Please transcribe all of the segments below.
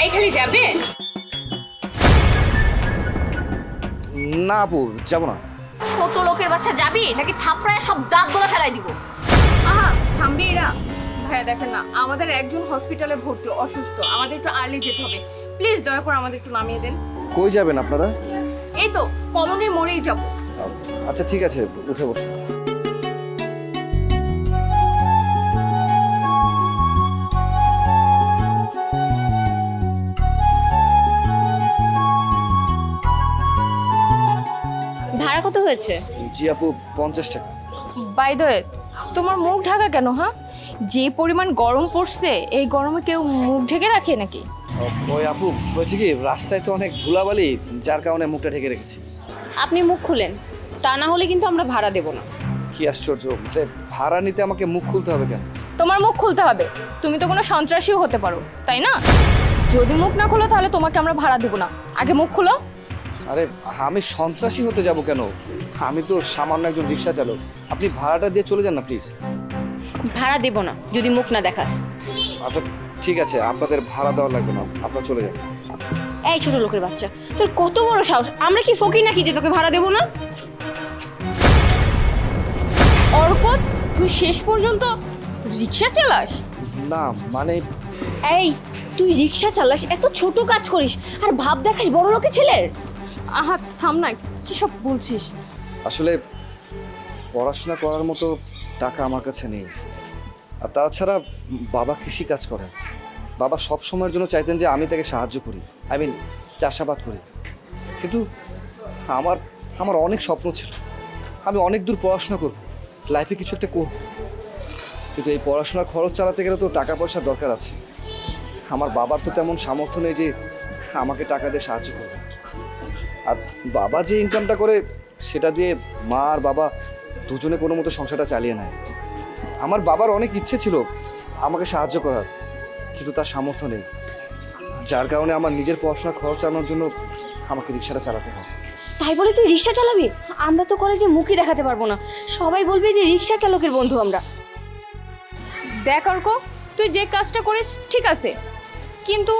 এই খালি যাবে? না আপু, যাবো না। ছোট লোকের বাচ্চা যাবি নাকি থাপড়ায় সব দাঁতগুলো ফেলাই দিব? আহা থামবি এরা। ভাইয়া দেখেন না, আমাদের একজন হসপিটালে ভর্তি, অসুস্থ, আমাদের একটু আর্লি যেতে হবে। প্লিজ দয়া করে আমাদের একটু নামিয়ে দেন। কই যাবেন আপনারা? এই তো কলোনির মোড়েই যাব। আচ্ছা ঠিক আছে, উঠে বসুন। ভাড়া কত হয়েছে? জি আপু, 50 টাকা। বাই দ্য ওয়ে, তোমার মুখ ঢাকা কেন? হ্যাঁ, যে পরিমাণ গরম পড়ছে, এই গরমে কেউ মুখ ঢেকে রাখে নাকি? ওই আপু, বলছি কি, রাস্তায় তো অনেক ধুলাবালি, যার কারণে মুখটা ঢেকে রেখেছি। আপনি মুখ খুলেন, তা না হলে কিন্তু আমরা ভাড়া দেব না। কি আশ্চর্য, যে ভাড়া নিতে আমাকে মুখ খুলতে হবে কেন? তোমার মুখ খুলতে হবে, তুমি তো কোনো সন্ত্রাসীও হতে পারো, তাই না? যদি মুখ না খোলো তাহলে তোমাকে আমরা ভাড়া দেব না। আগে মুখ খুলো। আরে আমি সন্ত্রাসী হতে যাব কেন? আমি তো সামান্য একজন রিক্সা চালক। আপনি ভাড়াটা দিয়ে চলে যান না প্লিজ। ভাড়া দেব না যদি মুখ না দেখাস। আচ্ছা ঠিক আছে, আপনাদের ভাড়া দেওয়া লাগবে না, আপনারা চলে যান। এই ছোট লোকের বাচ্চা, তোর কত বড় সাহস! আমরা কি ফকির নাকি যে তোকে ভাড়া দেব না? অর্ক, তুই শেষ পর্যন্ত রিক্সা চালাস? না মানে, এই তুই রিক্সা চালাস, এত ছোট কাজ করিস আর ভাব দেখাস বড় লোকের ছেলের? আহা থাম না, কি সব বলছিস? আসলে পড়াশোনা করার মতো টাকা আমার কাছে নেই। আর তাছাড়া বাবা কৃষি কাজ করেন। বাবা সব সময়ের জন্য চাইতেন যে আমি তাকে সাহায্য করি, চাষাবাদ করি। কিন্তু আমার আমার অনেক স্বপ্ন ছিল, আমি অনেক দূর পড়াশোনা করব, লাইফে কিছু একটা করব। কিন্তু এই পড়াশোনার খরচ চালাতে গেলে তো টাকা পয়সার দরকার আছে। আমার বাবার তো তেমন সামর্থ্য নেই যে আমাকে টাকা দিয়ে সাহায্য করবে। আর বাবা যে ইনকামটা করে সেটা দিয়ে মা আর বাবা দুজনে কোনো মতো সংসারটা চালিয়ে নেয়। আমার বাবার অনেক ইচ্ছে ছিল আমাকে সাহায্য করার, কিন্তু তার সামর্থ্য নেই, যার কারণে আমার নিজের পড়াশোনার খরচ চালানোর জন্য আমাকে রিক্সাটা চালাতে হয়। তাই বলে তুই রিক্সা চালাবি? আমরা তো কলেজে মুখই দেখাতে পারবো না, সবাই বলবে যে রিক্সা চালকের বন্ধু আমরা। দেখ অর্ক, তুই যে কাজটা করিস ঠিক আছে, কিন্তু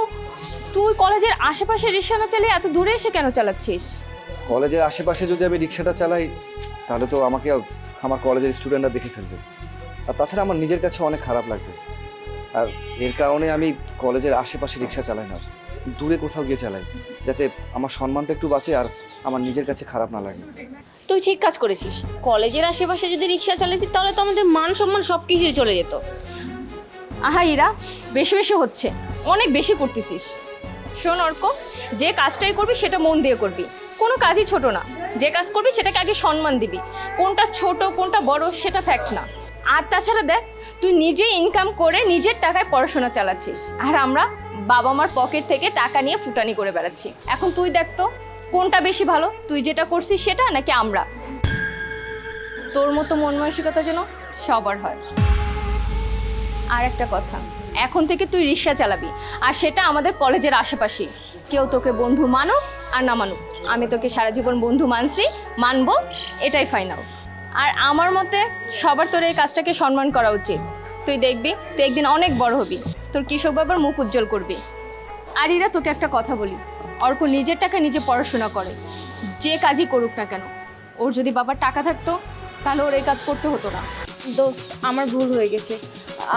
তুই কলেজের আশেপাশে রিক্সা না চালিয়ে এত দূরে এসে কেন চালাচ্ছিস? কলেজের আশেপাশে যদি আমি রিক্সাটা চালাই তাহলে তো আমাকে আমার কলেজের স্টুডেন্টরা দেখে ফেলবে, আর তাছাড়া আমার নিজের কাছে অনেক খারাপ লাগবে। আর এর কারণে আমি কলেজের আশেপাশে রিক্সা চালাই না, দূরে কোথাও গিয়ে চালাই, যাতে আমার সম্মানটা একটু বাঁচে আর আমার নিজের কাছে খারাপ না লাগে। তুই ঠিক কাজ করেছিস, কলেজের আশেপাশে যদি রিক্সা চালাতিস তাহলে তো আমাদের মান সম্মান সব কিছুই চলে যেত। আহা ইরা, বেশি বেশি হচ্ছে, অনেক বেশি করতেছিস। শোন অর্ক, যে কাজটাই করবি সেটা মন দিয়ে করবি, কোনো কাজই ছোট না। যে কাজ করবি সেটাকে আগে সম্মান দিবি, কোনটা ছোট কোনটা বড় সেটা ফ্যাক্ট না। আর তাছাড়া দেখ, তুই নিজে ইনকাম করে নিজের টাকায় পড়াশোনা চালাচ্ছিস, আর আমরা বাবা মার পকেট থেকে টাকা নিয়ে ফুটানি করে বেড়াচ্ছি। এখন তুই দেখ তো, কোনটা বেশি ভালো, তুই যেটা করছিস সেটা নাকি আমরা? তোর মতো মন মানসিকতা যেন সবার হয়। আর একটা কথা, এখন থেকে তুই রিক্সা চালাবি, আর সেটা আমাদের কলেজের আশেপাশে। কেউ তোকে বন্ধু মানুক আর না মানুক, আমি তোকে সারা জীবন বন্ধু মানছি, মানবো, এটাই ফাইনাল। আর আমার মতে সবার তোর এই কাজটাকে সম্মান করা উচিত। তুই দেখবি তুই একদিন অনেক বড় হবি, তোর কৃষক বাবার মুখ উজ্জ্বল করবি। আর এরা তোকে একটা কথা বলি, অর্ক নিজের টাকা নিজে পড়াশোনা করে, যে কাজই করুক না কেন। ওর যদি বাবার টাকা থাকতো তাহলে ওর এই কাজ করতে হতো না। দোস্ত, আমার ভুল হয়ে গেছে,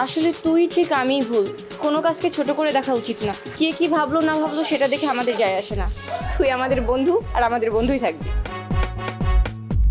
আসলে তুই ঠিক আমিই ভুল। কোনো কাজকে ছোট করে দেখা উচিত না, কে কি ভাবলো না ভাবলো সেটা দেখে আমাদের যায় আসে না। তুই আমাদের বন্ধু আর আমাদের বন্ধুই থাকবি।